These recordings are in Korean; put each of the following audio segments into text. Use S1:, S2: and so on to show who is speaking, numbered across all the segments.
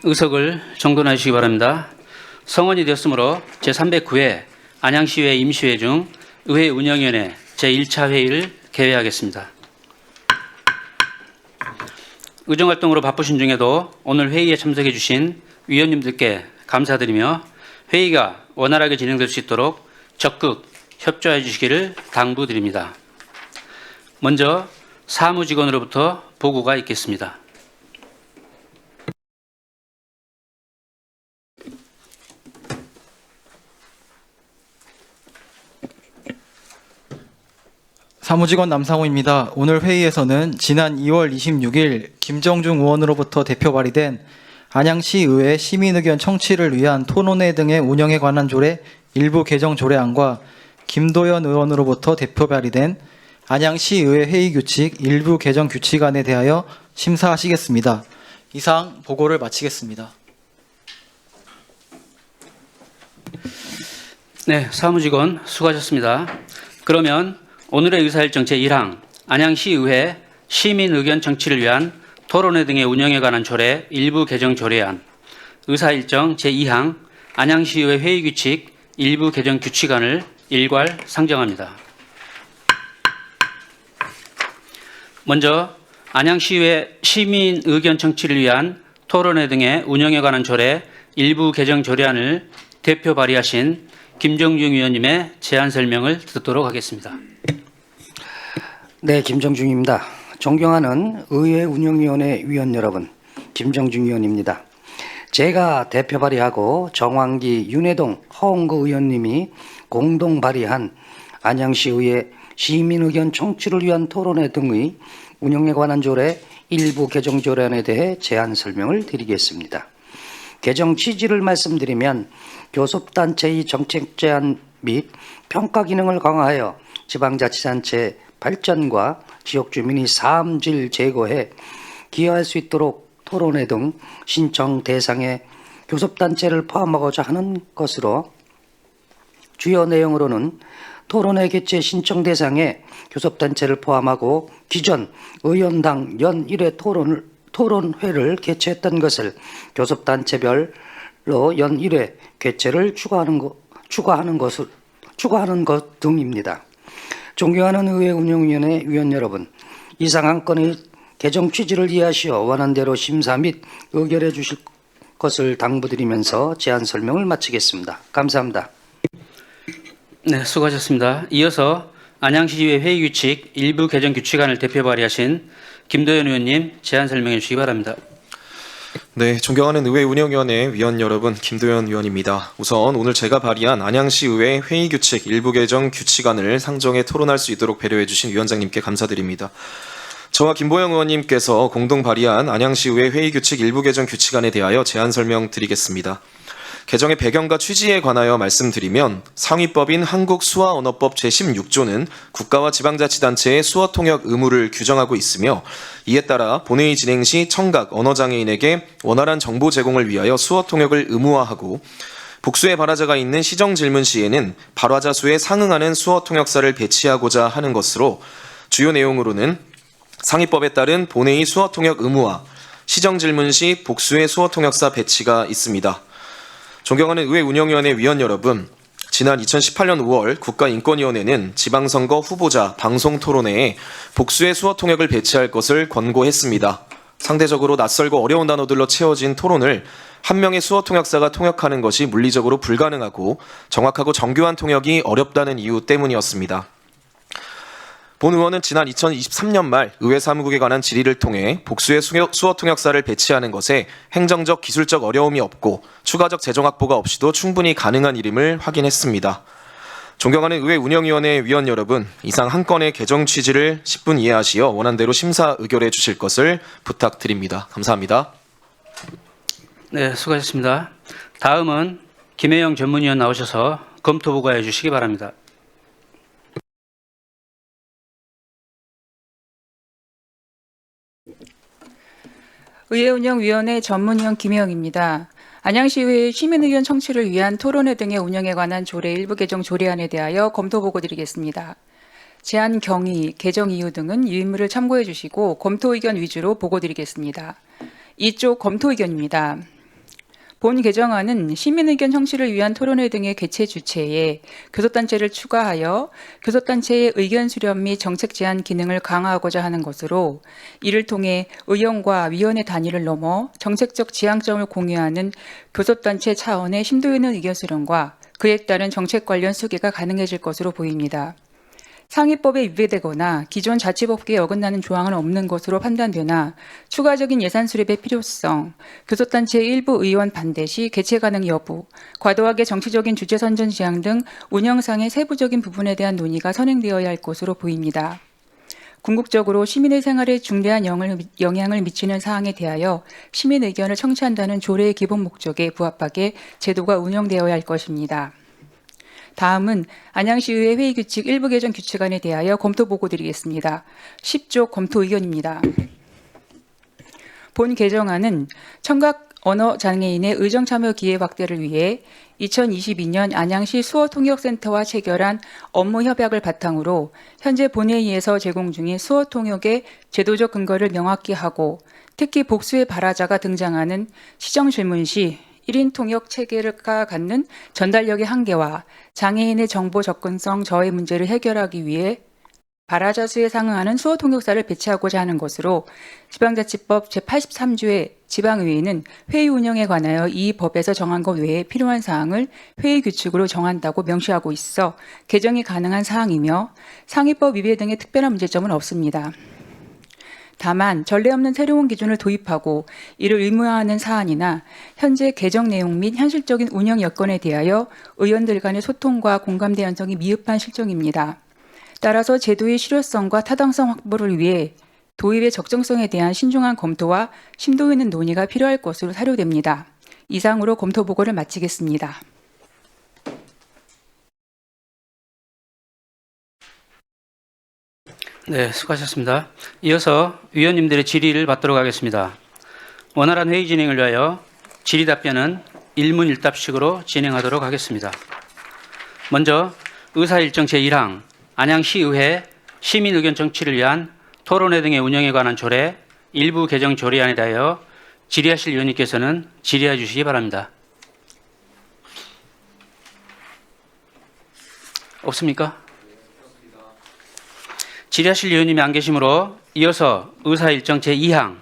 S1: 의석을 정돈해 주시기 바랍니다. 성원이 되었으므로 제309회 안양시의회 임시회 중 의회 운영위원회 제1차 회의를 개회하겠습니다. 의정활동으로 바쁘신 중에도 오늘 회의에 참석해 주신 위원님들께 감사드리며 회의가 원활하게 진행될 수 있도록 적극 협조해 주시기를 당부드립니다. 먼저 사무직원으로부터 보고가 있겠습니다.
S2: 사무직원 남상호입니다. 오늘 회의에서는 지난 2월 26일 김정중 의원으로부터 대표 발의된 안양시의회 시민의견 청취를 위한 토론회 등의 운영에 관한 조례 일부 개정 조례안과 김도연 의원으로부터 대표 발의된 안양시의회 회의규칙 일부 개정 규칙안에 대하여 심사하시겠습니다. 이상 보고를 마치겠습니다.
S1: 네, 사무직원 수고하셨습니다. 그러면 오늘의 의사일정 제1항 안양시의회 시민의견 청취를 위한 토론회 등의 운영에 관한 조례 일부 개정 조례안, 의사일정 제2항 안양시의회 회의규칙 일부 개정 규칙안을 일괄 상정합니다. 먼저 안양시의회 시민의견 청취를 위한 토론회 등의 운영에 관한 조례 일부 개정 조례안을 대표 발의하신 김정중 위원님의 제안 설명을 듣도록 하겠습니다.
S3: 네, 김정중입니다. 존경하는 의회 운영위원회 위원 여러분, 김정중 위원입니다. 제가 대표 발의하고 정황기, 윤해동, 허은거 의원님이 공동 발의한 안양시의회 시민의견 청취를 위한 토론회 등의 운영에 관한 조례 일부 개정 조례안에 대해 제안 설명을 드리겠습니다. 개정 취지를 말씀드리면 교섭단체의 정책 제안 및 평가 기능을 강화하여 지방자치단체 발전과 지역 주민의 삶질 제고에 기여할 수 있도록 토론회 등 신청 대상에 교섭단체를 포함하고자 하는 것으로, 주요 내용으로는 토론회 개최 신청 대상에 교섭단체를 포함하고 기존 의원당 연 1회 토론회를 개최했던 것을 교섭단체별로 연 1회 개최를 추가하는 것 등입니다. 존경하는 의회 운영위원회 위원 여러분, 이상 한 건의 개정 취지를 이해하시어 원안대로 심사 및 의결해 주실 것을 당부드리면서 제안 설명을 마치겠습니다. 감사합니다.
S1: 네, 수고하셨습니다. 이어서 안양시의회 회의규칙 일부 개정 규칙안을 대표 발의하신 김도연 의원님 제안 설명해 주시기 바랍니다.
S4: 네, 존경하는 의회 운영위원회 위원 여러분, 김도연 위원입니다. 우선 오늘 제가 발의한 안양시의회 회의규칙 일부 개정 규칙안을 상정해 토론할 수 있도록 배려해 주신 위원장님께 감사드립니다. 저와 김보영 의원님께서 공동 발의한 안양시의회 회의규칙 일부 개정 규칙안에 대하여 제안 설명드리겠습니다. 개정의 배경과 취지에 관하여 말씀드리면, 상위법인 한국수화언어법 제16조는 국가와 지방자치단체의 수어통역 의무를 규정하고 있으며, 이에 따라 본회의 진행 시 청각, 언어장애인에게 원활한 정보 제공을 위하여 수어통역을 의무화하고, 복수의 발화자가 있는 시정질문 시에는 발화자 수에 상응하는 수어통역사를 배치하고자 하는 것으로, 주요 내용으로는 상위법에 따른 본회의 수어통역 의무화, 시정질문 시 복수의 수어통역사 배치가 있습니다. 존경하는 의회 운영위원회 위원 여러분, 지난 2018년 5월 국가인권위원회는 지방선거 후보자 방송토론회에 복수의 수어통역을 배치할 것을 권고했습니다. 상대적으로 낯설고 어려운 단어들로 채워진 토론을 한 명의 수어통역사가 통역하는 것이 물리적으로 불가능하고 정확하고 정교한 통역이 어렵다는 이유 때문이었습니다. 본 의원은 지난 2023년 말 의회 사무국에 관한 질의를 통해 복수의 수어통역사를 배치하는 것에 행정적, 기술적 어려움이 없고 추가적 재정 확보가 없이도 충분히 가능한 일임을 확인했습니다. 존경하는 의회 운영위원회 위원 여러분, 이상 한 건의 개정 취지를 10분 이해하시어 원안대로 심사 의결해 주실 것을 부탁드립니다. 감사합니다.
S1: 네, 수고하셨습니다. 다음은 김혜영 전문위원 나오셔서 검토 보고해 주시기 바랍니다.
S5: 의회운영위원회 전문위원 김혜영입니다. 안양시의회 시민의견 청취를 위한 토론회 등의 운영에 관한 조례 일부 개정 조례안에 대하여 검토 보고 드리겠습니다. 제안 경위, 개정 이유 등은 유인물을 참고해 주시고 검토 의견 위주로 보고 드리겠습니다. 이쪽 검토 의견입니다. 본 개정안은 시민의견 청취를 위한 토론회 등의 개최 주체에 교섭단체를 추가하여 교섭단체의 의견 수렴 및 정책 제안 기능을 강화하고자 하는 것으로, 이를 통해 의원과 위원회 단위를 넘어 정책적 지향점을 공유하는 교섭단체 차원의 심도 있는 의견 수렴과 그에 따른 정책 관련 소개가 가능해질 것으로 보입니다. 상위법에 위배되거나 기존 자치법규에 어긋나는 조항은 없는 것으로 판단되나 추가적인 예산 수립의 필요성, 교섭단체의 일부 의원 반대 시 개최 가능 여부, 과도하게 정치적인 주체 선전 지향 등 운영상의 세부적인 부분에 대한 논의가 선행되어야 할 것으로 보입니다. 궁극적으로 시민의 생활에 중대한 영향을 미치는 사항에 대하여 시민 의견을 청취한다는 조례의 기본 목적에 부합하게 제도가 운영되어야 할 것입니다. 다음은 안양시의회 회의규칙 일부 개정 규칙안에 대하여 검토 보고 드리겠습니다. 10조 검토 의견입니다. 본 개정안은 청각 언어장애인의 의정참여 기회 확대를 위해 2022년 안양시 수어통역센터와 체결한 업무협약을 바탕으로 현재 본회의에서 제공 중인 수어통역의 제도적 근거를 명확히 하고, 특히 복수의 발화자가 등장하는 시정질문 시 1인 통역 체계가 갖는 전달력의 한계와 장애인의 정보 접근성 저해 문제를 해결하기 위해 발화자 수에 상응하는 수어 통역사를 배치하고자 하는 것으로, 지방자치법 제83조의 지방의회는 회의 운영에 관하여 이 법에서 정한 것 외에 필요한 사항을 회의 규칙으로 정한다고 명시하고 있어 개정이 가능한 사항이며 상위법 위배 등의 특별한 문제점은 없습니다. 다만 전례 없는 새로운 기준을 도입하고 이를 의무화하는 사안이나 현재 개정 내용 및 현실적인 운영 여건에 대하여 의원들 간의 소통과 공감대 형성이 미흡한 실정입니다. 따라서 제도의 실효성과 타당성 확보를 위해 도입의 적정성에 대한 신중한 검토와 심도 있는 논의가 필요할 것으로 사료됩니다. 이상으로 검토 보고를 마치겠습니다.
S1: 네, 수고하셨습니다. 이어서 위원님들의 질의를 받도록 하겠습니다. 원활한 회의 진행을 위하여 질의 답변은 일문일답식으로 진행하도록 하겠습니다. 먼저 의사일정 제1항 안양시의회 시민의견 정치를 위한 토론회 등의 운영에 관한 조례 일부 개정 조례안에 대하여 질의하실 위원님께서는 질의해 주시기 바랍니다. 없습니까? 질의하실 위원님이 안 계시므로 이어서 의사일정 제2항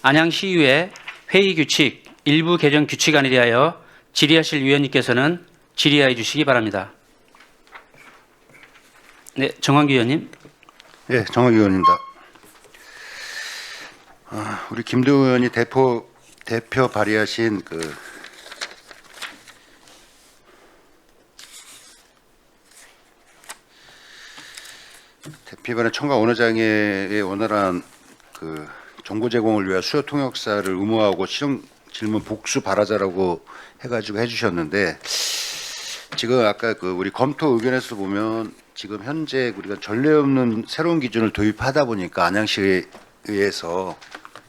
S1: 안양시의회 회의규칙 일부 개정 규칙안에 대하여 질의하실 위원님께서는 질의해 주시기 바랍니다. 네, 정황기 의원님.
S6: 네, 정학기 의원입니다. 우리 김도 의원이 대표 발의하신 대표반의 청각 언어장애의 원활한 정보 제공을 위한 수요 통역사를 의무화하고 실형 질문 복수 발화자라고 해가지고 해주셨는데, 지금 아까 우리 검토 의견에서 보면 지금 현재 우리가 전례 없는 새로운 기준을 도입하다 보니까 안양시의회에서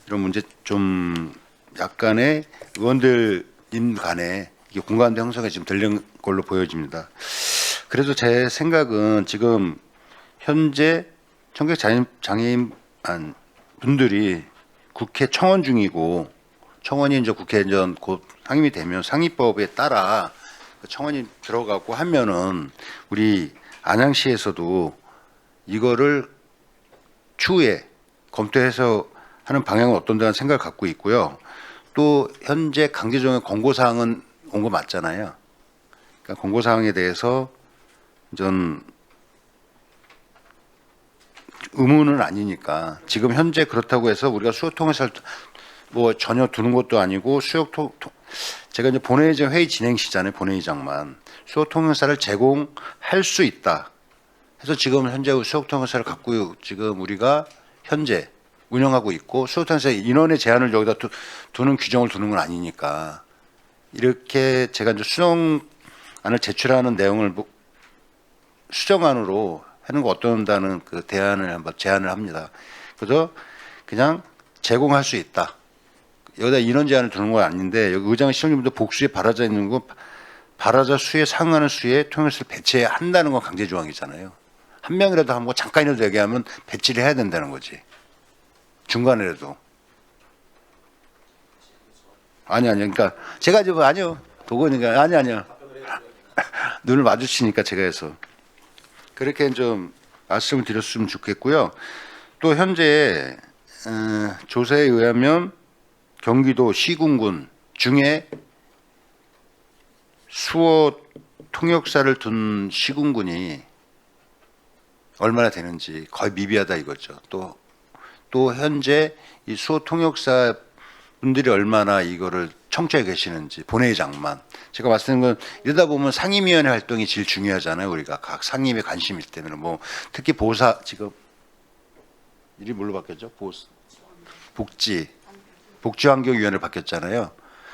S6: 이런 문제 좀 약간의 의원들 간에 이게 공감대 형성이 지금 되는 걸로 보여집니다. 그래서 제 생각은 지금 현재 청각 장애인 분들이 국회 청원 중이고, 청원이 이제 국회 이제 곧 상임이 되면 상위법에 따라 청원이 들어가고 하면은 우리 안양시에서도 이거를 추후에 검토해서 하는 방향은 어떤다는 생각을 갖고 있고요. 또 현재 강제정의 권고사항은 온 거 맞잖아요. 그러니까 권고사항에 대해서 전 의무는 아니니까, 지금 현재 그렇다고 해서 우리가 수요통역사를 뭐 전혀 두는 것도 아니고, 제가 이제 본회의장 회의 진행 시잖아요. 본회의장만 수요통역사를 제공할 수 있다 해서 지금 현재 수요통역사를 갖고 지금 우리가 현재 운영하고 있고, 수요통역사 인원의 제한을 여기다 두는 규정을 두는 건 아니니까, 이렇게 제가 이제 수정안을 제출하는 내용을 수정안으로 하는 거 어떤다는 대안을 한번 제안을 합니다. 그래서 그냥 제공할 수 있다. 여기다 인원 제한을 두는 건 아닌데, 여기 의장 시청님도 복수에 발화자 있는 거 발화자 수에 상응하는 수에 통역사를 배치해야 한다는 건 강제 조항이잖아요. 한 명이라도 한번 잠깐이라도 얘기하면 배치를 해야 된다는 거지. 중간에라도. 아니요. 그러니까 제가 지금 아니요. 도건이가 아니요. 눈을 마주치니까 제가 해서 그렇게 좀 말씀을 드렸으면 좋겠고요. 또 현재 조사에 의하면 경기도 시군군 중에 수어 통역사를 둔 시군군이 얼마나 되는지 거의 미비하다 이거죠. 또 현재 이 수어 통역사 분들이 얼마나 이거를 청취해 계시는지 본회의장만 제가 말씀드린 건 이러다 보면 상임위원회 활동이 제일 중요하잖아요. 우리가 각 상임에 관심이 있기 때문에 뭐 특히 보사 지금 이름이 뭘로 바뀌었죠? 복지환경위원회 바뀌었잖아요.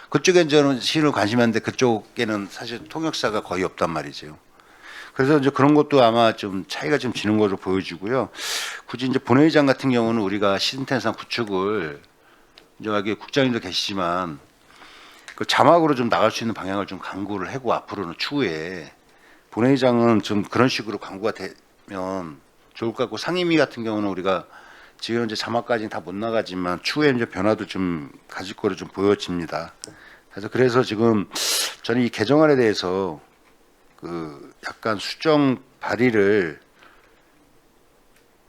S6: 그쪽에 저는 실을 관심이 있는데 그쪽에는 사실 통역사가 거의 없단 말이죠. 그래서 이제 그런 것도 아마 좀 차이가 좀 지는 것으로 보여지고요. 굳이 이제 본회의장 같은 경우는 우리가 시스템상 구축을 이제 여기 국장님도 계시지만 그 자막으로 좀 나갈 수 있는 방향을 좀 강구를 하고 앞으로는 추후에 본회의장은 좀 그런 식으로 강구가 되면 좋을 것 같고 상임위 같은 경우는 우리가 지금 이제 자막까지는 다 못 나가지만 추후에 이제 변화도 좀 가질 거로 좀 보여집니다. 그래서 지금 저는 이 개정안에 대해서 그 약간 수정 발의를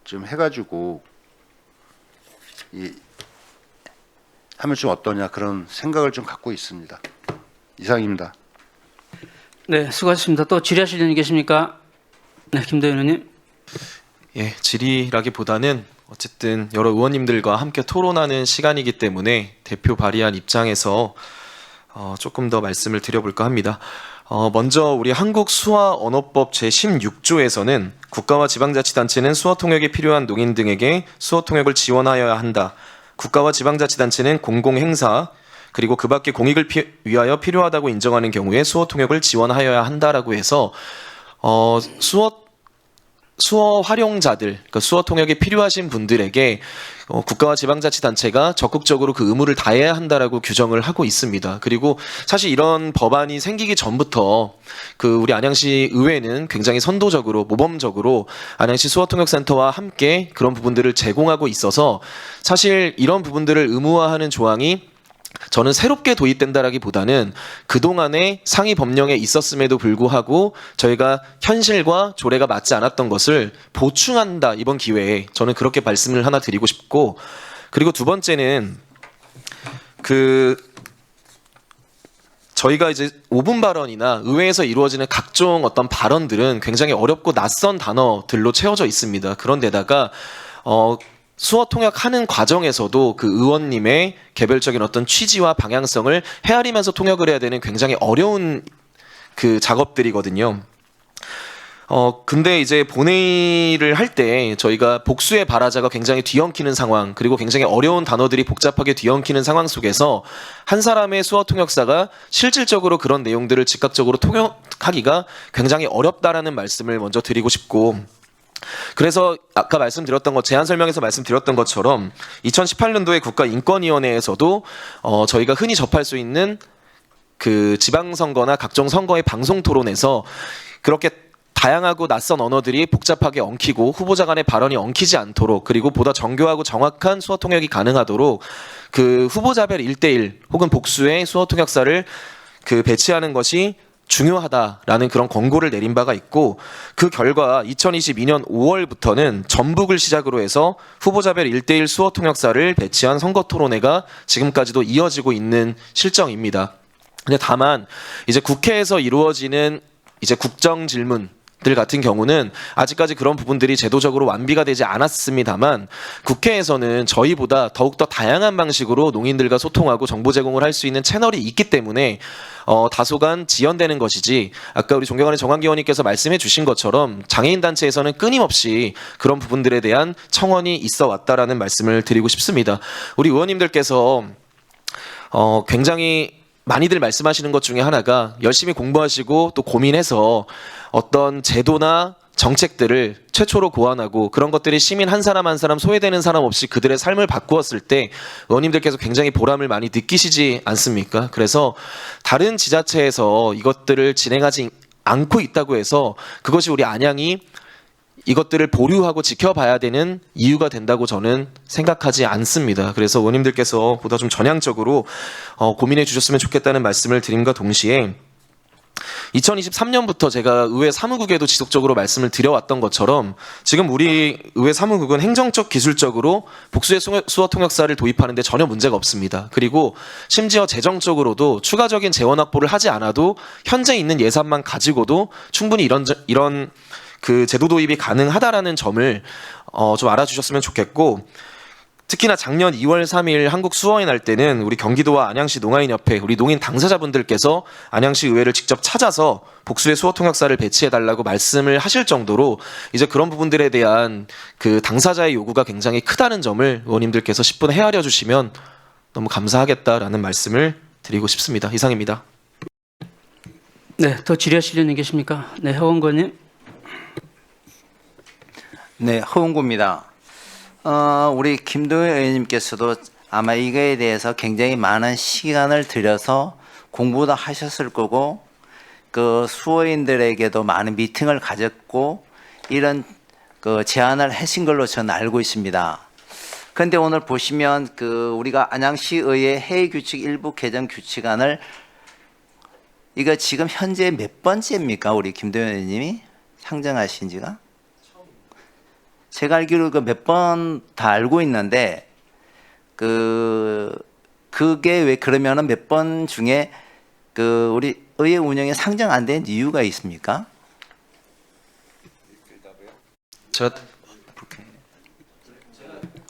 S6: 좀 해가지고 하면 좀 어떠냐 그런 생각을 좀 갖고 있습니다. 이상입니다.
S1: 네, 수고하셨습니다. 또 질의하실 분이 계십니까? 네, 김도현 의원님.
S4: 예, 질의라기보다는 어쨌든 여러 의원님들과 함께 토론하는 시간이기 때문에 대표 발의한 입장에서 조금 더 말씀을 드려볼까 합니다. 먼저 우리 한국수화언어법 제16조에서는 국가와 지방자치단체는 수어통역이 필요한 농인 등에게 수어통역을 지원하여야 한다. 국가와 지방자치단체는 공공행사 그리고 그 밖의 공익을 위하여 필요하다고 인정하는 경우에 수어통역을 지원하여야 한다라고 해서 수어 활용자들, 그러니까 수어 통역이 필요하신 분들에게 국가와 지방자치단체가 적극적으로 그 의무를 다해야 한다라고 규정을 하고 있습니다. 그리고 사실 이런 법안이 생기기 전부터 그 우리 안양시 의회는 굉장히 선도적으로 모범적으로 안양시 수어통역센터와 함께 그런 부분들을 제공하고 있어서 사실 이런 부분들을 의무화하는 조항이 저는 새롭게 도입된다라기보다는 그동안의 상위 법령에 있었음에도 불구하고 저희가 현실과 조례가 맞지 않았던 것을 보충한다 이번 기회에 저는 그렇게 말씀을 하나 드리고 싶고 그리고 두 번째는 저희가 이제 5분 발언이나 의회에서 이루어지는 각종 어떤 발언들은 굉장히 어렵고 낯선 단어들로 채워져 있습니다. 그런데다가 수어 통역하는 과정에서도 그 의원님의 개별적인 어떤 취지와 방향성을 헤아리면서 통역을 해야 되는 굉장히 어려운 그 작업들이거든요. 근데 이제 본회의를 할 때 저희가 복수의 발화자가 굉장히 뒤엉키는 상황 그리고 굉장히 어려운 단어들이 복잡하게 뒤엉키는 상황 속에서 한 사람의 수어 통역사가 실질적으로 그런 내용들을 즉각적으로 통역하기가 굉장히 어렵다라는 말씀을 먼저 드리고 싶고 그래서 아까 말씀드렸던 것 제안 설명에서 말씀드렸던 것처럼 2018년도에 국가인권위원회에서도 저희가 흔히 접할 수 있는 그 지방선거나 각종 선거의 방송 토론에서 그렇게 다양하고 낯선 언어들이 복잡하게 엉키고 후보자 간의 발언이 엉키지 않도록 그리고 보다 정교하고 정확한 수어 통역이 가능하도록 그 후보자별 1대1 혹은 복수의 수어 통역사를 그 배치하는 것이 중요하다라는 그런 권고를 내린 바가 있고 그 결과 2022년 5월부터는 전북을 시작으로 해서 후보자별 1대1 수어 통역사를 배치한 선거 토론회가 지금까지도 이어지고 있는 실정입니다. 근데 다만 이제 국회에서 이루어지는 이제 국정 질문 들 같은 경우는 아직까지 그런 부분들이 제도적으로 완비가 되지 않았습니다만 국회에서는 저희보다 더욱더 다양한 방식으로 농인들과 소통하고 정보 제공을 할 수 있는 채널이 있기 때문에 다소간 지연되는 것이지 아까 우리 존경하는 정한기 의원님께서 말씀해 주신 것처럼 장애인 단체에서는 끊임없이 그런 부분들에 대한 청원이 있어 왔다라는 말씀을 드리고 싶습니다. 우리 의원님들께서 굉장히 많이들 말씀하시는 것 중에 하나가 열심히 공부하시고 또 고민해서 어떤 제도나 정책들을 최초로 고안하고 그런 것들이 시민 한 사람 한 사람 소외되는 사람 없이 그들의 삶을 바꾸었을 때 의원님들께서 굉장히 보람을 많이 느끼시지 않습니까? 그래서 다른 지자체에서 이것들을 진행하지 않고 있다고 해서 그것이 우리 안양이 이것들을 보류하고 지켜봐야 되는 이유가 된다고 저는 생각하지 않습니다. 그래서 의원님들께서 보다 좀 전향적으로 고민해 주셨으면 좋겠다는 말씀을 드림과 동시에 2023년부터 제가 의회 사무국에도 지속적으로 말씀을 드려왔던 것처럼 지금 우리 의회 사무국은 행정적 기술적으로 복수의 수어 통역사를 도입하는데 전혀 문제가 없습니다. 그리고 심지어 재정적으로도 추가적인 재원 확보를 하지 않아도 현재 있는 예산만 가지고도 충분히 이런 그 제도 도입이 가능하다라는 점을 좀 알아주셨으면 좋겠고, 특히나 작년 2월 3일 한국 수어인 할 때는 우리 경기도와 안양시 농아인협회, 우리 농인 당사자분들께서 안양시 의회를 직접 찾아서 복수의 수어 통역사를 배치해달라고 말씀을 하실 정도로 이제 그런 부분들에 대한 그 당사자의 요구가 굉장히 크다는 점을 의원님들께서 10분 헤아려 주시면 너무 감사하겠다라는 말씀을 드리고 싶습니다. 이상입니다.
S1: 네, 더 질의하실 의원님 계십니까? 네, 허원권님.
S7: 네, 허은구입니다. 우리 김동현 의원님께서도 아마 이거에 대해서 굉장히 많은 시간을 들여서 공부도 하셨을 거고, 그 수어인들에게도 많은 미팅을 가졌고, 이런 그 제안을 하신 걸로 저는 알고 있습니다. 그런데 오늘 보시면 우리가 안양시의회 회의규칙 일부 개정 규칙안을 이거 지금 현재 몇 번째입니까? 우리 김동현 의원님이 상정하신 지가? 제가 알기로 몇 번 다 알고 있는데 그게 왜 그러면은 몇 번 중에 우리 의회 운영에 상정 안 된 이유가 있습니까?
S4: 제가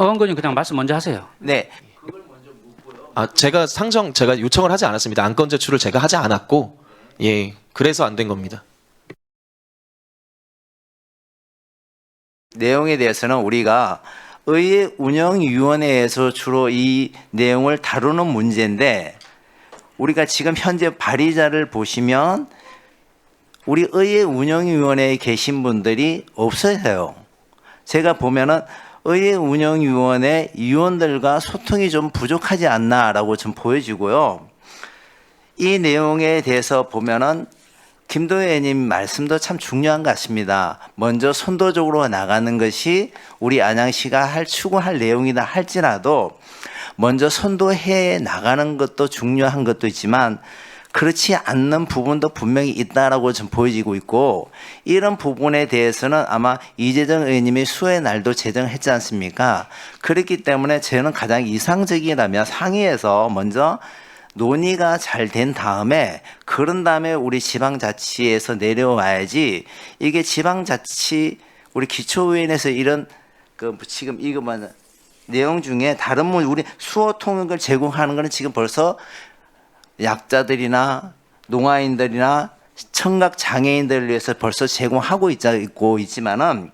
S1: 허원권님 그냥 말씀 먼저 하세요.
S7: 네.
S4: 제가 요청을 하지 않았습니다. 안건 제출을 제가 하지 않았고, 예, 그래서 안 된 겁니다.
S7: 내용에 대해서는 우리가 의회 운영위원회에서 주로 이 내용을 다루는 문제인데, 우리가 지금 현재 발의자를 보시면 우리 의회 운영위원회에 계신 분들이 없어요. 제가 보면은 의회 운영위원회 위원들과 소통이 좀 부족하지 않나라고 좀 보여지고요. 이 내용에 대해서 보면은 김동현 의원님 말씀도 참 중요한 것 같습니다. 먼저 선도적으로 나가는 것이 우리 안양시가 추구할 내용이다 할지라도 먼저 선도해 나가는 것도 중요한 것도 있지만 그렇지 않는 부분도 분명히 있다라고 좀 보여지고 있고, 이런 부분에 대해서는 아마 이재정 의원님이 수의 날도 제정했지 않습니까? 그렇기 때문에 저는 가장 이상적이라면 상위에서 먼저 논의가 잘 된 다음에, 그런 다음에 우리 지방자치에서 내려와야지, 이게 지방자치 우리 기초의회에서 이런 지금 이거만 내용 중에 다른 우리 수어 통역을 제공하는 거는 지금 벌써 약자들이나 농아인들이나 청각 장애인들을 위해서 벌써 제공하고 있지만은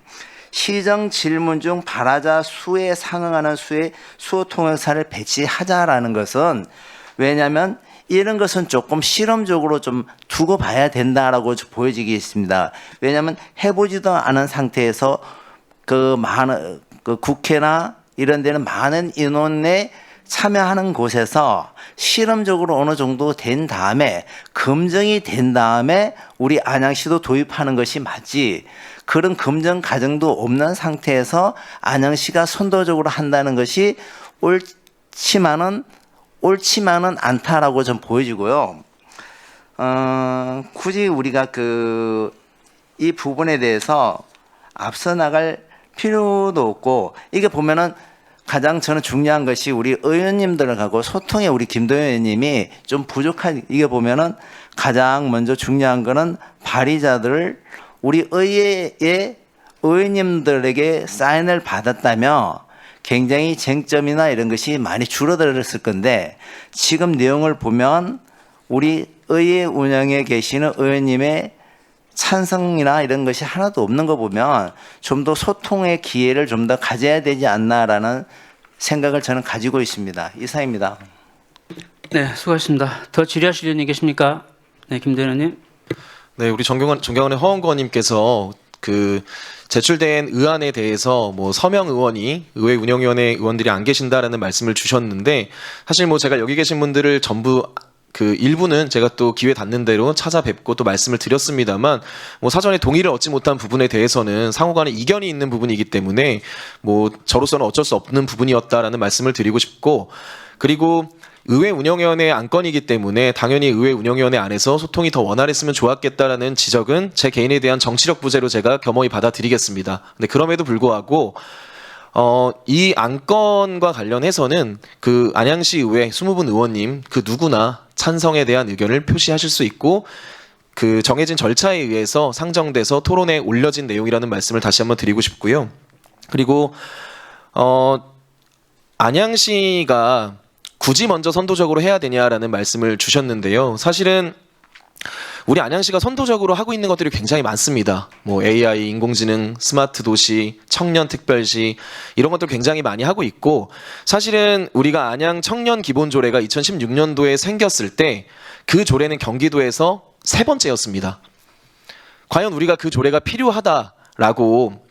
S7: 시정 질문 중 발화자 수에 상응하는 수의 수어 통역사를 배치하자라는 것은, 왜냐하면 이런 것은 조금 실험적으로 좀 두고 봐야 된다라고 보여지겠습니다. 왜냐하면 해보지도 않은 상태에서 많은 국회나 이런 데는 많은 인원에 참여하는 곳에서 실험적으로 어느 정도 된 다음에, 검증이 된 다음에 우리 안양시도 도입하는 것이 맞지, 그런 검증 과정도 없는 상태에서 안양시가 선도적으로 한다는 것이 옳지만은 않다라고 좀 보여지고요. 굳이 우리가 이 부분에 대해서 앞서 나갈 필요도 없고, 이게 보면은 가장 저는 중요한 것이 우리 의원님들하고 소통에 우리 김동현 의원님이 좀 부족한, 이게 보면은 가장 먼저 중요한 거는 발의자들을 우리 의회의 의원님들에게 사인을 받았다면 굉장히 쟁점이나 이런 것이 많이 줄어들었을 건데, 지금 내용을 보면 우리 의회 운영에 계시는 의원님의 찬성이나 이런 것이 하나도 없는 거 보면 좀 더 소통의 기회를 좀 더 가져야 되지 않나라는 생각을 저는 가지고 있습니다. 이상입니다.
S1: 네, 수고하셨습니다. 더 질의하실 의원님 계십니까? 네, 김동현 의원님.
S4: 네, 우리 존경하는 허원권님께서 제출된 의안에 대해서 서명 의원이 의회 운영위원회 의원들이 안 계신다라는 말씀을 주셨는데, 사실 제가 여기 계신 분들을 전부 그 일부는 제가 또 기회 닿는 대로 찾아뵙고 또 말씀을 드렸습니다만 뭐 사전에 동의를 얻지 못한 부분에 대해서는 상호간에 이견이 있는 부분이기 때문에 뭐 저로서는 어쩔 수 없는 부분이었다라는 말씀을 드리고 싶고, 그리고 의회 운영위원회 안건이기 때문에 당연히 의회 운영위원회 안에서 소통이 더 원활했으면 좋았겠다라는 지적은 제 개인에 대한 정치력 부재로 제가 겸허히 받아들이겠습니다. 근데 그럼에도 불구하고 이 안건과 관련해서는 그 안양시 의회 20분 의원님 그 누구나 찬성에 대한 의견을 표시하실 수 있고, 그 정해진 절차에 의해서 상정돼서 토론에 올려진 내용이라는 말씀을 다시 한번 드리고 싶고요. 그리고 안양시가 굳이 먼저 선도적으로 해야 되냐라는 말씀을 주셨는데요. 사실은 우리 안양시가 선도적으로 하고 있는 것들이 굉장히 많습니다. 뭐 AI, 인공지능, 스마트 도시, 청년 특별시 이런 것들 굉장히 많이 하고 있고, 사실은 우리가 안양 청년 기본 조례가 2016년도에 생겼을 때 그 조례는 경기도에서 3번째였습니다. 과연 우리가 그 조례가 필요하다라고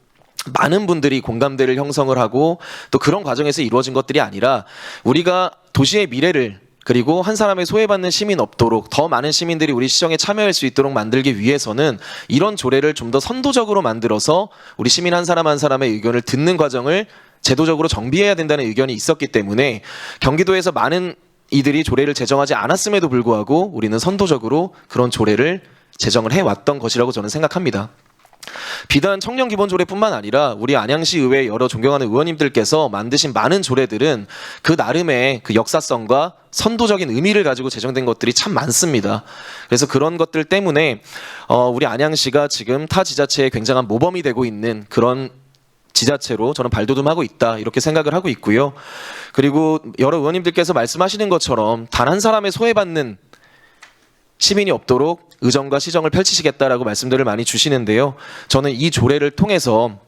S4: 많은 분들이 공감대를 형성을 하고 또 그런 과정에서 이루어진 것들이 아니라, 우리가 도시의 미래를 그리고 한 사람의 소외받는 시민 없도록 더 많은 시민들이 우리 시정에 참여할 수 있도록 만들기 위해서는 이런 조례를 좀 더 선도적으로 만들어서 우리 시민 한 사람 한 사람의 의견을 듣는 과정을 제도적으로 정비해야 된다는 의견이 있었기 때문에 경기도에서 많은 이들이 조례를 제정하지 않았음에도 불구하고 우리는 선도적으로 그런 조례를 제정을 해왔던 것이라고 저는 생각합니다. 비단 청년 기본조례뿐만 아니라 우리 안양시 의회 여러 존경하는 의원님들께서 만드신 많은 조례들은 그 나름의 그 역사성과 선도적인 의미를 가지고 제정된 것들이 참 많습니다. 그래서 그런 것들 때문에 우리 안양시가 지금 타 지자체에 굉장한 모범이 되고 있는 그런 지자체로 저는 발돋움하고 있다, 이렇게 생각을 하고 있고요. 그리고 여러 의원님들께서 말씀하시는 것처럼 단 한 사람의 소외받는 시민이 없도록 의정과 시정을 펼치시겠다라고 말씀들을 많이 주시는데요. 저는 이 조례를 통해서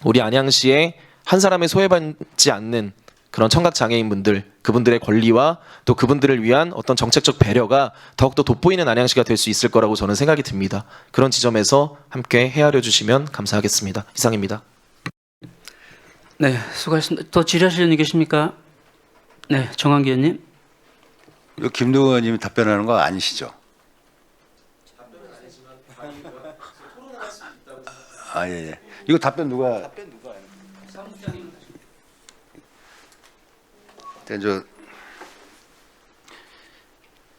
S4: 우리 안양시에 한 사람의 소외받지 않는 그런 청각장애인분들, 그분들의 권리와 또 그분들을 위한 어떤 정책적 배려가 더욱더 돋보이는 안양시가 될 수 있을 거라고 저는 생각이 듭니다. 그런 지점에서 함께 헤아려 주시면 감사하겠습니다. 이상입니다.
S1: 네, 수고하셨습니다. 또 질의하실 의원님 계십니까? 네, 정한기 의원님.
S6: 이거 김동현 의원님이 답변하는 거 아니시죠? 아, 예, 예. 이거 답변 누가?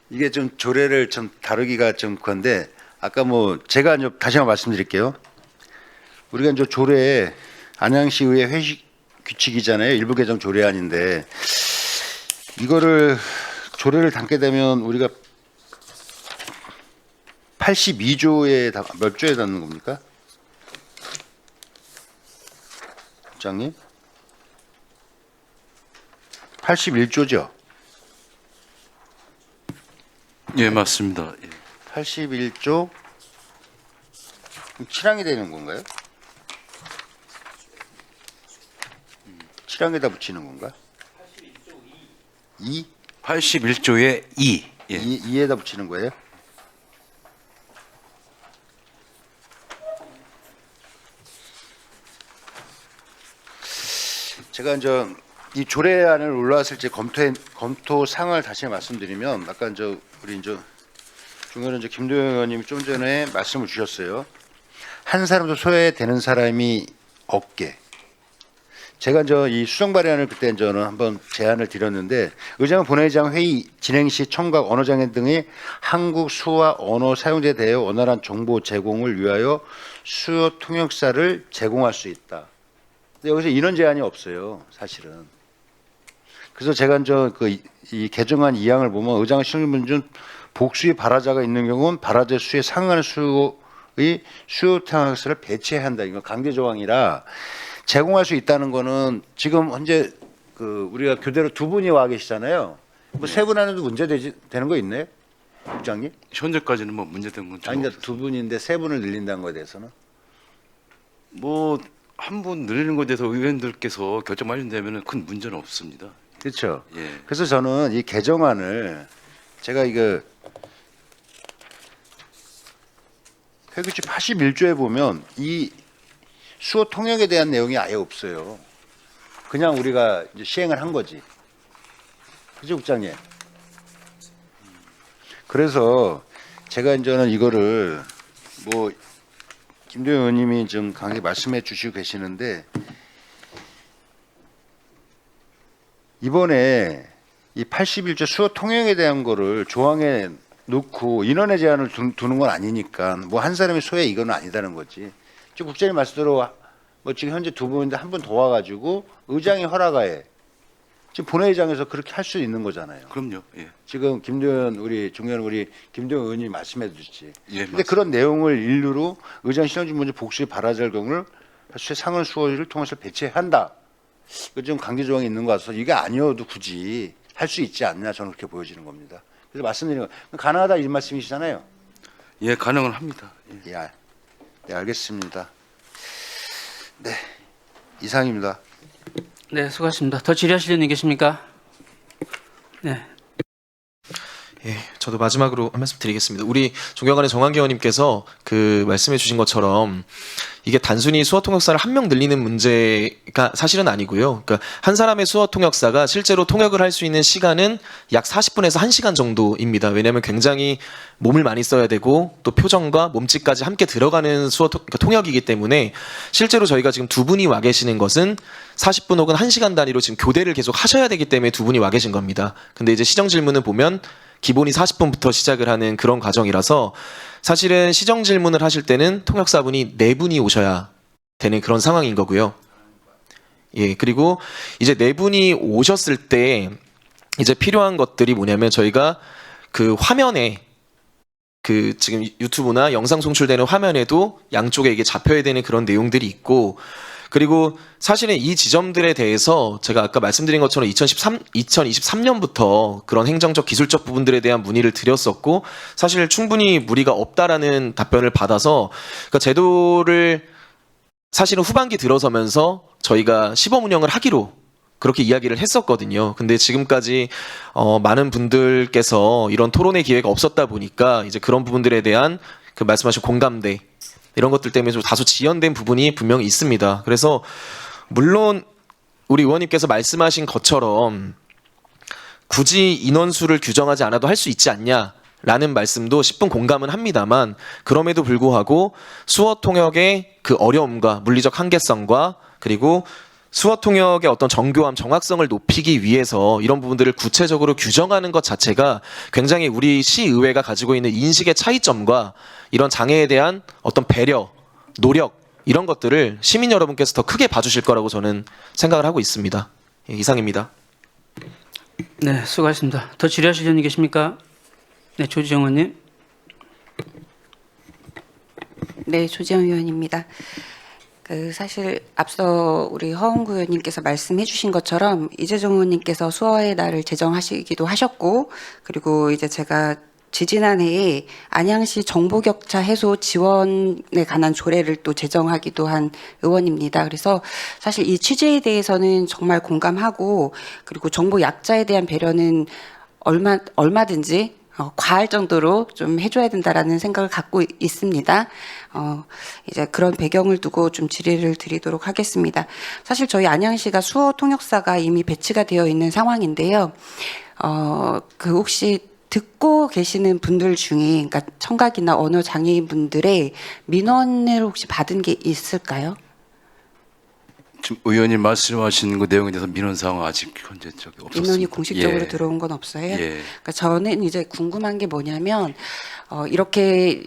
S6: 이게 좀 조례를 좀 다루기가 좀 그런데, 아까 뭐 제가 좀 다시 한번 말씀드릴게요. 우리가 이제 조례에 안양시의회 회식 규칙이잖아요. 일부 개정 조례안인데, 이거를 조례를 담게 되면 우리가 82조에 몇 조에 담는 겁니까? 국장님? 81조죠?
S8: 예, 맞습니다. 예.
S6: 81조 7항이 되는 건가요? 7항에다 붙이는 건가? 2?
S8: 81조의 2. 예.
S6: 2에다 붙이는 거예요? 제가 이제 이 조례안을 올라왔을 때 검토 상을 다시 말씀드리면, 아까 이제 우리 이제 중요한 이제 김도영 의원님이 좀 전에 말씀을 주셨어요. 한 사람도 소외되는 사람이 없게. 제가 이제 이 수정 발의안을 그때 저는 한번 제안을 드렸는데, 의장 본회의장 회의 진행 시 청각 언어장애 등의 한국 수와 언어 사용자에 대해 원활한 정보 제공을 위하여 수요 통역사를 제공할 수 있다. 근데 여기서 인원 제한이 없어요, 사실은. 그래서 제가 이제 이 개정안 2항을 보면 의장 시정문준 복수의 발화자가 있는 경우는 발화자 수에 상응하는 수의 수요 통역사를 배치해야 한다. 이거 강제 조항이라 제공할 수 있다는 거는 지금 현재 그 우리가 교대로 2분이 와 계시잖아요. 뭐 3분 안에도 문제 되는 거 있나요, 국장님?
S8: 현재까지는 뭐 문제된 건
S6: 아니, 그러니까 2분인데 3분을 늘린다는 거에 대해서는
S8: 뭐한 분 늘리는 것에 대해서 의원들께서 결정하신다면 큰 문제는 없습니다.
S6: 그렇죠.
S8: 예.
S6: 그래서 저는 이 개정안을 제가 이거 회규칙 81조에 보면 이 수어 통역에 대한 내용이 아예 없어요. 그냥 우리가 이제 시행을 한 거지. 그죠, 국장님? 그래서 제가 이제는 이거를 뭐 김도현 의원님이 좀 강하게 말씀해 주시고 계시는데 이번에 이 81조 수어 통역에 대한 거를 조항에 놓고 인원의 제한을 두는 건 아니니까 뭐 한 사람의 소외 이거는 아니다는 거지. 지금 국장님 말씀대로 뭐 지금 현재 두 분인데 한 분 더 와가지고 의장이 허락하에 지금 본회의장에서 그렇게 할 수 있는 거잖아요.
S8: 그럼요. 예.
S6: 지금 김도현 존경하는 우리 김도현 의원님이 말씀해 주셨지.
S8: 예,
S6: 근데
S8: 맞습니다.
S6: 그런 내용을 일루로 의장 신영진 문제 복수의 발화절 경우를 상원 수호를 통해서 배치한다. 그 좀 강제 조항이 있는 것 같아서 이게 아니어도 굳이 할 수 있지 않냐 저는 그렇게 보여지는 겁니다. 그래서 말씀드리는 거 가능하다 이 말씀이시잖아요.
S8: 예, 가능은 합니다. 예.
S6: 예, 네 알겠습니다. 네 이상입니다.
S1: 네, 수고하셨습니다. 더 질의하실 의원님 계십니까? 네.
S4: 예, 저도 마지막으로 한 말씀 드리겠습니다. 우리 존경하는 정한기 의원님께서 그 말씀해 주신 것처럼 이게 단순히 수어 통역사를 한 명 늘리는 문제가 사실은 아니고요. 그러니까 한 사람의 수어 통역사가 실제로 통역을 할 수 있는 시간은 약 40분에서 1시간 정도입니다. 왜냐하면 굉장히 몸을 많이 써야 되고 또 표정과 몸짓까지 함께 들어가는 그러니까 통역이기 때문에 실제로 저희가 지금 두 분이 와 계시는 것은 40분 혹은 1시간 단위로 지금 교대를 계속 하셔야 되기 때문에 두 분이 와 계신 겁니다. 근데 이제 시정 질문을 보면 기본이 40분부터 시작을 하는 그런 과정이라서 사실은 시정 질문을 하실 때는 통역사분이 4분이 오셔야 되는 그런 상황인 거고요. 예, 그리고 이제 4분이 오셨을 때 이제 필요한 것들이 뭐냐면 저희가 그 화면에 그 지금 유튜브나 영상 송출되는 화면에도 양쪽에 이게 잡혀야 되는 그런 내용들이 있고 그리고 사실은 이 지점들에 대해서 제가 아까 말씀드린 것처럼 2023년부터 그런 행정적 기술적 부분들에 대한 문의를 드렸었고 사실 충분히 무리가 없다라는 답변을 받아서 그러니까 제도를 사실은 후반기 들어서면서 저희가 시범 운영을 하기로 그렇게 이야기를 했었거든요. 근데 지금까지 많은 분들께서 이런 토론의 기회가 없었다 보니까 이제 그런 부분들에 대한 그 말씀하신 공감대 이런 것들 때문에 좀 다소 지연된 부분이 분명히 있습니다. 그래서 물론 우리 의원님께서 말씀하신 것처럼 굳이 인원수를 규정하지 않아도 할 수 있지 않냐라는 말씀도 10분 공감은 합니다만 그럼에도 불구하고 수어 통역의 그 어려움과 물리적 한계성과 그리고 수어 통역의 어떤 정교함, 정확성을 높이기 위해서 이런 부분들을 구체적으로 규정하는 것 자체가 굉장히 우리 시의회가 가지고 있는 인식의 차이점과 이런 장애에 대한 어떤 배려, 노력 이런 것들을 시민 여러분께서 더 크게 봐주실 거라고 저는 생각을 하고 있습니다. 예, 이상입니다.
S1: 네, 수고하셨습니다. 더 질의하실 의원님 계십니까? 네, 조지정 의원님.
S9: 네, 조지영 의원입니다. 사실 앞서 우리 허은구 의원님께서 말씀해 주신 것처럼 이재정 의원님께서 수어의 날을 제정하시기도 하셨고 그리고 이제 제가 지지난해에 안양시 정보격차 해소 지원에 관한 조례를 또 제정하기도 한 의원입니다. 그래서 사실 이 취지에 대해서는 정말 공감하고 그리고 정보 약자에 대한 배려는 얼마든지 과할 정도로 좀 해줘야 된다라는 생각을 갖고 있습니다. 이제 그런 배경을 두고 좀 질의를 드리도록 하겠습니다. 사실 저희 안양시가 수어 통역사가 이미 배치가 되어 있는 상황인데요. 혹시 듣고 계시는 분들 중에, 그러니까 청각이나 언어 장애인 분들의 민원을 혹시 받은 게 있을까요?
S8: 지금 의원님 말씀하신 그 내용에 대해서 민원 사항은 아직 현재 저기 없었습니다.
S9: 민원이 공식적으로
S8: 예.
S9: 들어온 건 없어요.
S8: 예.
S9: 그러니까 저는 이제 궁금한 게 뭐냐면 이렇게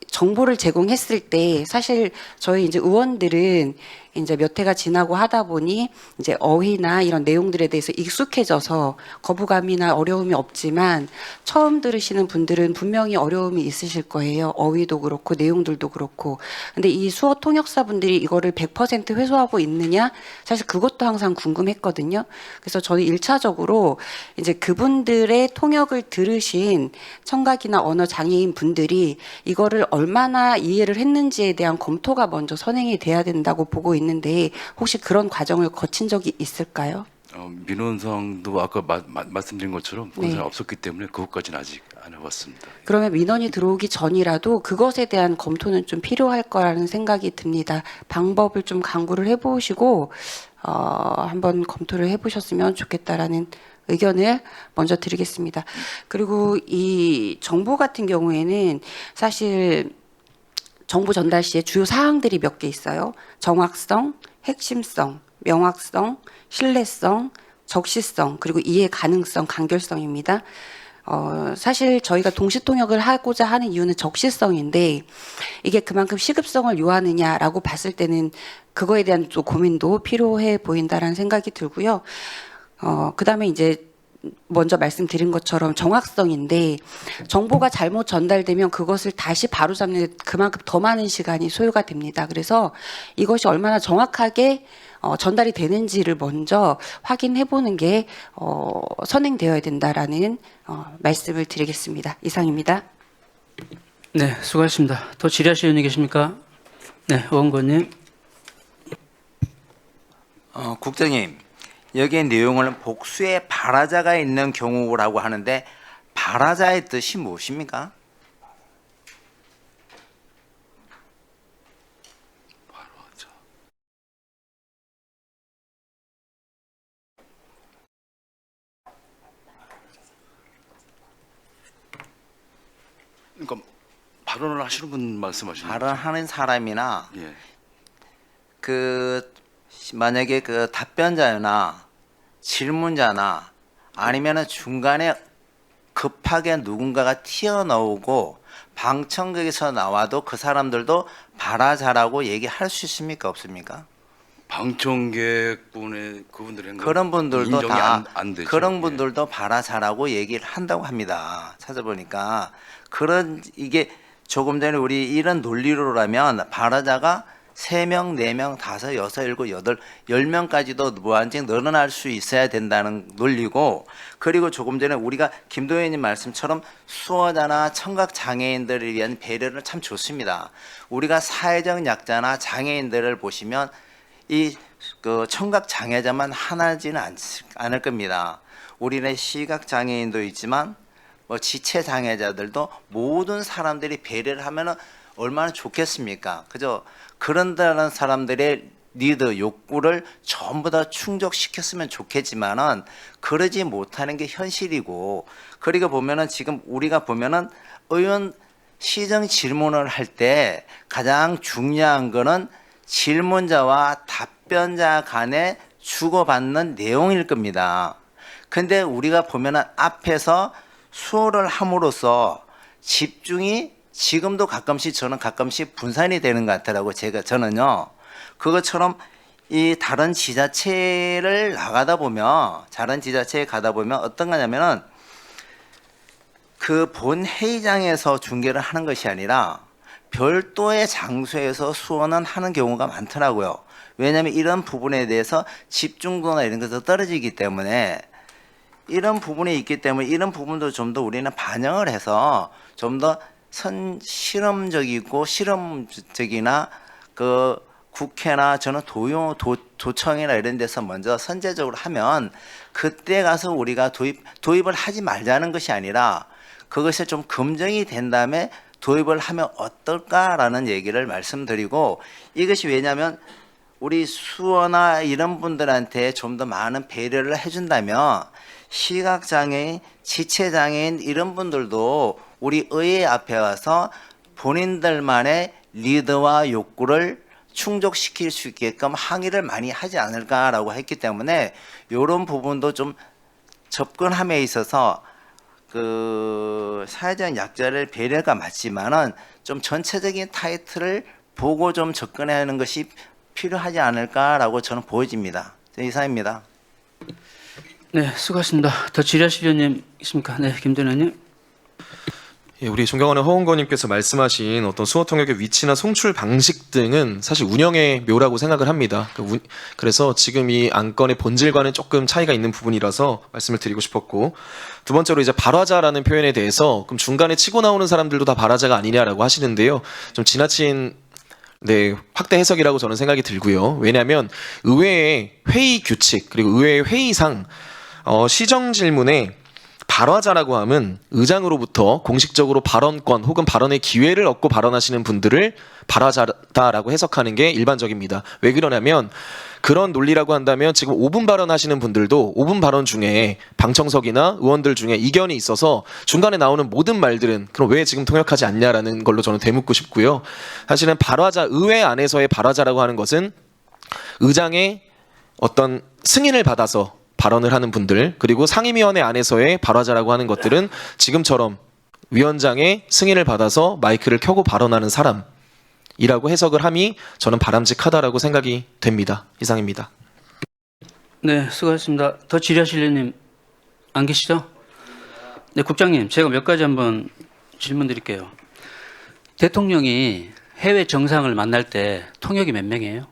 S9: 정보를 제공했을 때 사실 저희 이제 의원들은 이제 몇 해가 지나고 하다 보니 이제 어휘나 이런 내용들에 대해서 익숙해져서 거부감이나 어려움이 없지만 처음 들으시는 분들은 분명히 어려움이 있으실 거예요. 어휘도 그렇고 내용들도 그렇고. 근데 이 수어 통역사 분들이 이거를 100% 회수하고 있느냐? 사실 그것도 항상 궁금했거든요. 그래서 저는 1차적으로 이제 그분들의 통역을 들으신 청각이나 언어 장애인 분들이 이거를 얼마나 이해를 했는지에 대한 검토가 먼저 선행이 돼야 된다고 보고 있는데 혹시 그런 과정을 거친 적이 있을까요?
S8: 민원 사항도 아까 말씀드린 것처럼 그런
S9: 네.
S8: 사항이 없었기 때문에 그것까지는 아직 안 해봤습니다.
S9: 그러면 민원이 들어오기 전이라도 그것에 대한 검토는 좀 필요할 거라는 생각이 듭니다. 방법을 좀 강구를 해보시고 한번 검토를 해보셨으면 좋겠다라는 의견을 먼저 드리겠습니다. 그리고 이 정보 같은 경우에는 사실 정보 전달 시에 주요 사항들이 몇 개 있어요. 정확성, 핵심성, 명확성, 신뢰성, 적시성, 그리고 이해 가능성, 간결성입니다. 사실 저희가 동시통역을 하고자 하는 이유는 적시성인데 이게 그만큼 시급성을 요하느냐라고 봤을 때는 그거에 대한 또 고민도 필요해 보인다라는 생각이 들고요. 그다음에 이제 먼저 말씀드린 것처럼 정확성인데 정보가 잘못 전달되면 그것을 다시 바로잡는 데 그만큼 더 많은 시간이 소요가 됩니다. 그래서 이것이 얼마나 정확하게 전달이 되는지를 먼저 확인해 보는 게 선행되어야 된다라는 말씀을 드리겠습니다. 이상입니다.
S1: 네, 수고하셨습니다. 더 질의하실 의원이 계십니까? 네, 오원권님.
S7: 국장님, 여기에 내용을 복수의 발화자가 있는 경우라고 하는데 발화자의 뜻이 무엇입니까?
S8: 그러니까 발언을 하시는 분 말씀하시는 거죠?
S7: 발언하는 사람이나
S8: 예.
S7: 만약에 그 답변자나 질문자나 아니면은 중간에 급하게 누군가가 튀어나오고 방청객에서 나와도 그 사람들도 발화자라고 얘기할 수 있습니까? 없습니까?
S8: 방청객분의 그분들은
S7: 그런 분들도
S8: 인정이
S7: 다
S8: 안 되죠.
S7: 그런
S8: 예.
S7: 분들도 발화자라고 얘기를 한다고 합니다. 찾아보니까 이게 조금 전에 우리 이런 논리로라면 발화자가 3명, 4명, 5, 6, 7, 8, 10명까지도 무한정 늘어날 수 있어야 된다는 논리고, 그리고 조금 전에 우리가 김도현님 말씀처럼 수어자나 청각 장애인들을 위한 배려는 참 좋습니다. 우리가 사회적 약자나 장애인들을 보시면 그 청각 장애자만 하나지는 않을 겁니다. 우리는 시각 장애인도 있지만 뭐 지체 장애자들도 모든 사람들이 배려를 하면은 얼마나 좋겠습니까? 그죠? 그런다는 사람들의 니드 욕구를 전부 다 충족시켰으면 좋겠지만은 그러지 못하는 게 현실이고, 그리고 보면은 지금 우리가 보면은 의원 시정 질문을 할 때 가장 중요한 거는 질문자와 답변자 간에 주고받는 내용일 겁니다. 근데 우리가 보면은 앞에서 수어를 함으로써 집중이 지금도 저는 가끔씩 분산이 되는 것 같더라고요. 저는요. 그것처럼 이 다른 지자체를 가다 보면 어떤 거냐면은 그 본 회의장에서 중계를 하는 것이 아니라 별도의 장소에서 수원은 하는 경우가 많더라고요. 왜냐하면 이런 부분에 대해서 집중도나 이런 것도 떨어지기 때문에 이런 부분이 있기 때문에 이런 부분도 좀 더 우리는 반영을 해서 좀 더 실험적이고 실험적이나 그 국회나 저는 도청이나 이런 데서 먼저 선제적으로 하면 그때 가서 우리가 도입을 하지 말자는 것이 아니라 그것이 좀 검증이 된 다음에 도입을 하면 어떨까라는 얘기를 말씀드리고, 이것이 왜냐하면 우리 수어나 이런 분들한테 좀 더 많은 배려를 해준다면 시각장애인, 지체장애인 이런 분들도 우리 의회 앞에 와서 본인들만의 리드와 욕구를 충족시킬 수 있게끔 항의를 많이 하지 않을까라고 했기 때문에 이런 부분도 좀 접근함에 있어서 그 사회적 약자를 배려가 맞지만은 좀 전체적인 타이틀을 보고 좀 접근하는 것이 필요하지 않을까라고 저는 보여집니다. 이상입니다.
S1: 네, 수고하셨습니다. 더 질의하실 의원님 있습니까? 네, 김도현 의원님.
S4: 예, 우리 존경하는 허원권님께서 말씀하신 어떤 수어 통역의 위치나 송출 방식 등은 사실 운영의 묘라고 생각을 합니다. 그래서 지금 이 안건의 본질과는 조금 차이가 있는 부분이라서 말씀을 드리고 싶었고, 두 번째로 이제 발화자라는 표현에 대해서 그럼 중간에 치고 나오는 사람들도 다 발화자가 아니냐라고 하시는데요. 좀 지나친 확대 해석이라고 저는 생각이 들고요. 왜냐하면 의회의 회의 규칙 그리고 의회의 회의상 시정 질문에 발화자라고 하면 의장으로부터 공식적으로 발언권 혹은 발언의 기회를 얻고 발언하시는 분들을 발화자다라고 해석하는 게 일반적입니다. 왜 그러냐면 그런 논리라고 한다면 지금 5분 발언하시는 분들도 5분 발언 중에 방청석이나 의원들 중에 이견이 있어서 중간에 나오는 모든 말들은 그럼 왜 지금 통역하지 않냐라는 걸로 저는 되묻고 싶고요. 사실은 발화자, 의회 안에서의 발화자라고 하는 것은 의장의 어떤 승인을 받아서 발언을 하는 분들, 그리고 상임위원회 안에서의 발화자라고 하는 것들은 지금처럼 위원장의 승인을 받아서 마이크를 켜고 발언하는 사람이라고 해석을 함이 저는 바람직하다라고 생각이 됩니다. 이상입니다.
S1: 네, 수고하셨습니다. 더 질의하실 의원님 안 계시죠? 네, 국장님, 제가 몇 가지 한번 질문 드릴게요. 대통령이 해외 정상을 만날 때 통역이 몇 명이에요?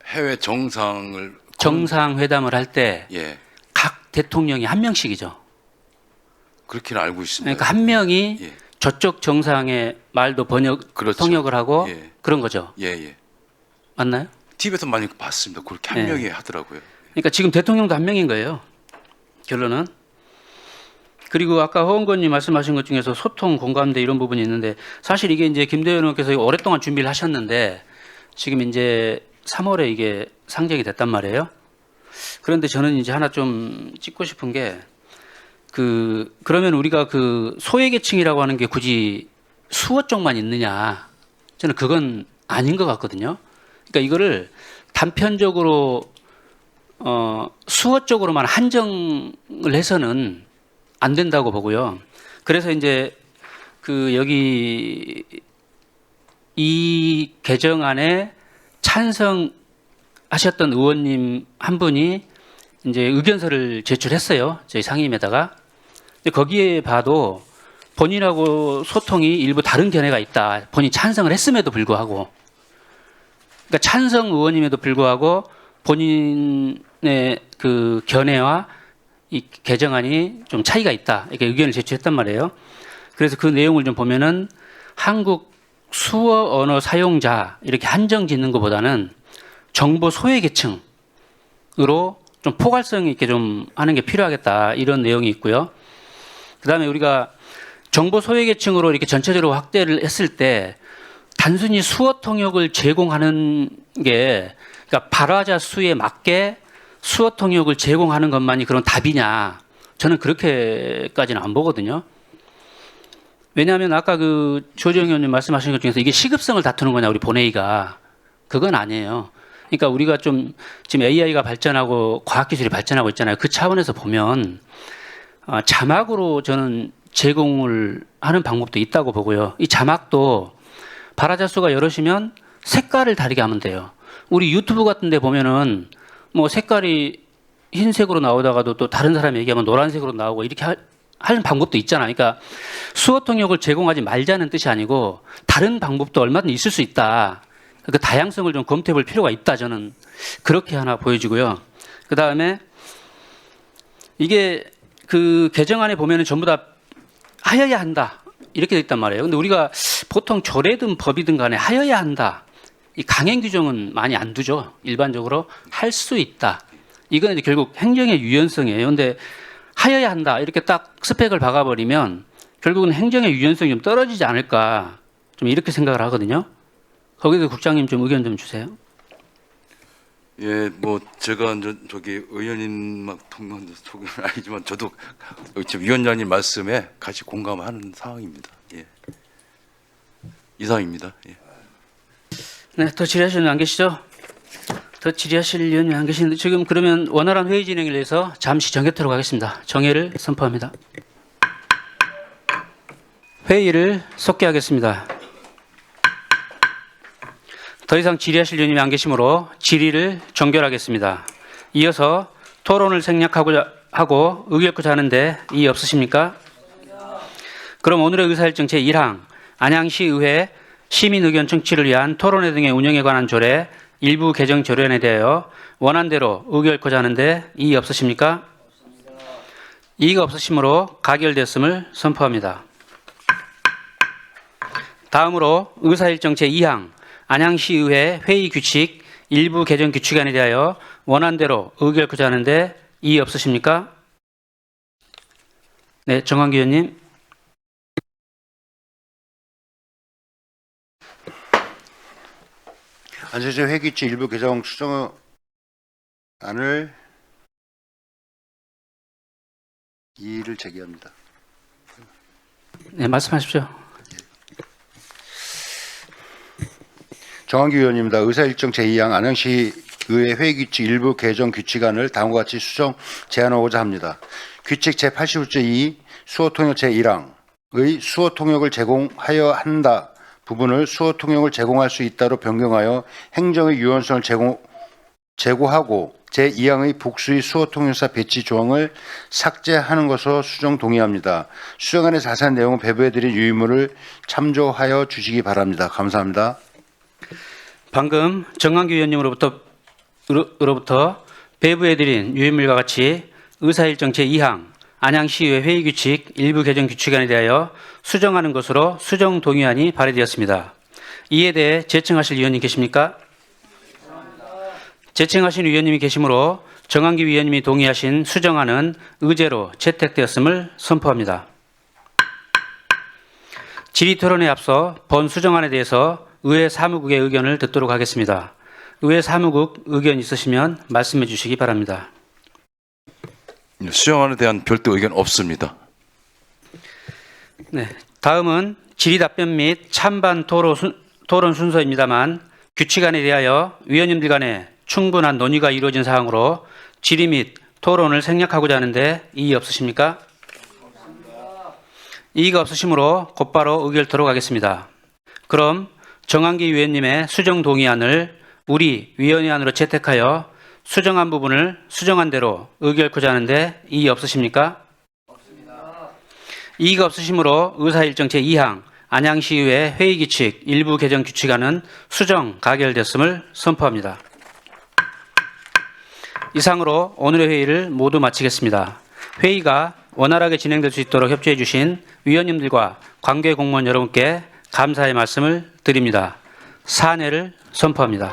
S8: 해외 정상을
S1: 정상회담을 할 때
S8: 예
S1: 각 대통령이 한 명씩이죠.
S8: 그렇게는 알고 있습니다.
S1: 그러니까 한 명이
S8: 예.
S1: 저쪽 정상의 말도
S8: 그렇죠.
S1: 통역을 하고
S8: 예.
S1: 그런 거죠.
S8: 예.
S1: 맞나요?
S8: TV에서 많이 봤습니다. 그렇게 한
S1: 예.
S8: 명이 하더라고요.
S1: 그러니까 지금 대통령도 한 명인 거예요. 결론은. 그리고 아까 허원건님 말씀하신 것 중에서 소통, 공감대 이런 부분이 있는데 사실 이게 이제 김대현 의원께서 오랫동안 준비를 하셨는데 지금 이제 3월에 이게 상정이 됐단 말이에요. 그런데 저는 이제 하나 좀 짚고 싶은 게 그러면 우리가 그 소외계층이라고 하는 게 굳이 수어 쪽만 있느냐? 저는 그건 아닌 것 같거든요. 그러니까 이거를 단편적으로 수어 쪽으로만 한정을 해서는 안 된다고 보고요. 그래서 이제 여기 이 개정안에 찬성하셨던 의원님 한 분이 이제 의견서를 제출했어요. 저희 상임에다가. 근데 거기에 봐도 본인하고 소통이 일부 다른 견해가 있다. 본인 찬성을 했음에도 불구하고. 그러니까 찬성 의원임에도 불구하고 본인의 그 견해와 이 개정안이 좀 차이가 있다. 이렇게 의견을 제출했단 말이에요. 그래서 그 내용을 좀 보면은 한국 수어 언어 사용자 이렇게 한정 짓는 것보다는 정보 소외 계층으로 좀 포괄성 있게 좀 하는 게 필요하겠다 이런 내용이 있고요. 그다음에 우리가 정보 소외 계층으로 이렇게 전체적으로 확대를 했을 때 단순히 수어 통역을 제공하는 게 그러니까 발화자 수에 맞게 수어 통역을 제공하는 것만이 그런 답이냐? 저는 그렇게까지는 안 보거든요. 왜냐하면 아까 그 조정 의원님 말씀하신 것 중에서 이게 시급성을 다투는 거냐 우리 본회의가 그건 아니에요. 그러니까 우리가 좀 지금 AI가 발전하고 과학기술이 발전하고 있잖아요. 그 차원에서 보면 자막으로 저는 제공을 하는 방법도 있다고 보고요. 이 자막도 발화자 수가 여럿이면 색깔을 다르게 하면 돼요. 우리 유튜브 같은 데 보면은 뭐 색깔이 흰색으로 나오다가도 또 다른 사람이 얘기하면 노란색으로 나오고 이렇게 하는 방법도 있잖아요. 그러니까 수어 통역을 제공하지 말자는 뜻이 아니고 다른 방법도 얼마든지 있을 수 있다. 그 다양성을 좀 검토해 볼 필요가 있다. 저는 그렇게 하나 보여지고요. 그 다음에 이게 그 개정안에 보면은 전부 다 하여야 한다. 이렇게 돼 있단 말이에요. 근데 우리가 보통 조례든 법이든 간에 하여야 한다. 이 강행 규정은 많이 안 두죠. 일반적으로 할 수 있다. 이건 이제 결국 행정의 유연성이에요. 근데 하여야 한다. 이렇게 딱 스펙을 박아버리면 결국은 행정의 유연성이 좀 떨어지지 않을까. 좀 이렇게 생각을 하거든요. 거기서 국장님 좀 의견 좀 주세요.
S8: 예, 뭐 제가 저기 의원님 통한 소견은 아니지만 저도 지금 위원장님 말씀에 같이 공감하는 상황입니다. 예. 이상입니다. 예.
S1: 네, 더 질의하실 분 안 계시죠? 더 질의하실 의원이 안 계시는데 지금 그러면 원활한 회의 진행을 위해서 잠시 정개토록 하겠습니다. 정회를 선포합니다. 회의를 속개하겠습니다. 더 이상 질의하실 의원님이 안 계시므로 질의를 종결하겠습니다. 이어서 토론을 생략하고자 하고 의결코자 하는데 이의 없으십니까? 그럼 오늘의 의사일정 제1항 안양시의회 시민의견 청취를 위한 토론회 등의 운영에 관한 조례 일부 개정 조례안에 대하여 원안대로 의결코자 하는데 이의 없으십니까? 이의가 없으시므로 가결됐음을 선포합니다. 다음으로 의사일정 제2항 안양시의회 회의 규칙 일부 개정 규칙안에 대하여 원안대로 의결코자 하는데 이의 없으십니까? 네, 정광기 의원님.
S6: 안철수 회기치 일부 개정 수정안을 이의를 제기합니다.
S1: 네, 말씀하십시오.
S6: 정한규 의원입니다. 의사일정 제2항 안양시 의회 회의규칙 일부 개정 규칙안을 다음과 같이 수정 제안하고자 합니다. 규칙 제85조 2 수어통역 제1항의 수어통역을 제공하여 한다 부분을 수어통역을 제공할 수 있다로 변경하여 행정의 유연성을 제고하고 제2항의 복수의 수어통역사 배치 조항을 삭제하는 것으로 수정 동의합니다. 수정안의 자세한 내용은 배부해드린 유의물을 참조하여 주시기 바랍니다. 감사합니다.
S1: 방금 정광규 의원님으로부터 배부해드린 유인물과 같이 의사일정 제2항 안양시의회 회의규칙 일부 개정 규칙안에 대하여 수정하는 것으로 수정 동의안이 발의되었습니다. 이에 대해 제청하실 위원님 계십니까? 제청하신 위원님이 계시므로 정광규 위원님이 동의하신 수정안은 의제로 채택되었음을 선포합니다. 질의토론에 앞서 본 수정안에 대해서 의회 사무국의 의견을 듣도록 하겠습니다. 의회 사무국 의견 있으시면 말씀해 주시기 바랍니다.
S8: 수정안에 대한 별도 의견 없습니다.
S1: 네, 다음은 질의 답변 및 찬반 토론 순서입니다만 규칙안에 대하여 위원님들 간에 충분한 논의가 이루어진 사항으로 질의 및 토론을 생략하고자 하는데 이의 없으십니까? 이의가 없으시므로 곧바로 의결토록 하겠습니다. 그럼 정한기 위원님의 수정 동의안을 우리 위원회안으로 채택하여 수정한 부분을 수정한 대로 의결코자 하는데 이의 없으십니까? 없습니다. 이의가 없으시므로 의사일정 제2항 안양시의회 회의규칙 일부 개정 규칙안은 수정 가결됐음을 선포합니다. 이상으로 오늘의 회의를 모두 마치겠습니다. 회의가 원활하게 진행될 수 있도록 협조해 주신 위원님들과 관계 공무원 여러분께 감사의 말씀을 드립니다. 사내를 선포합니다.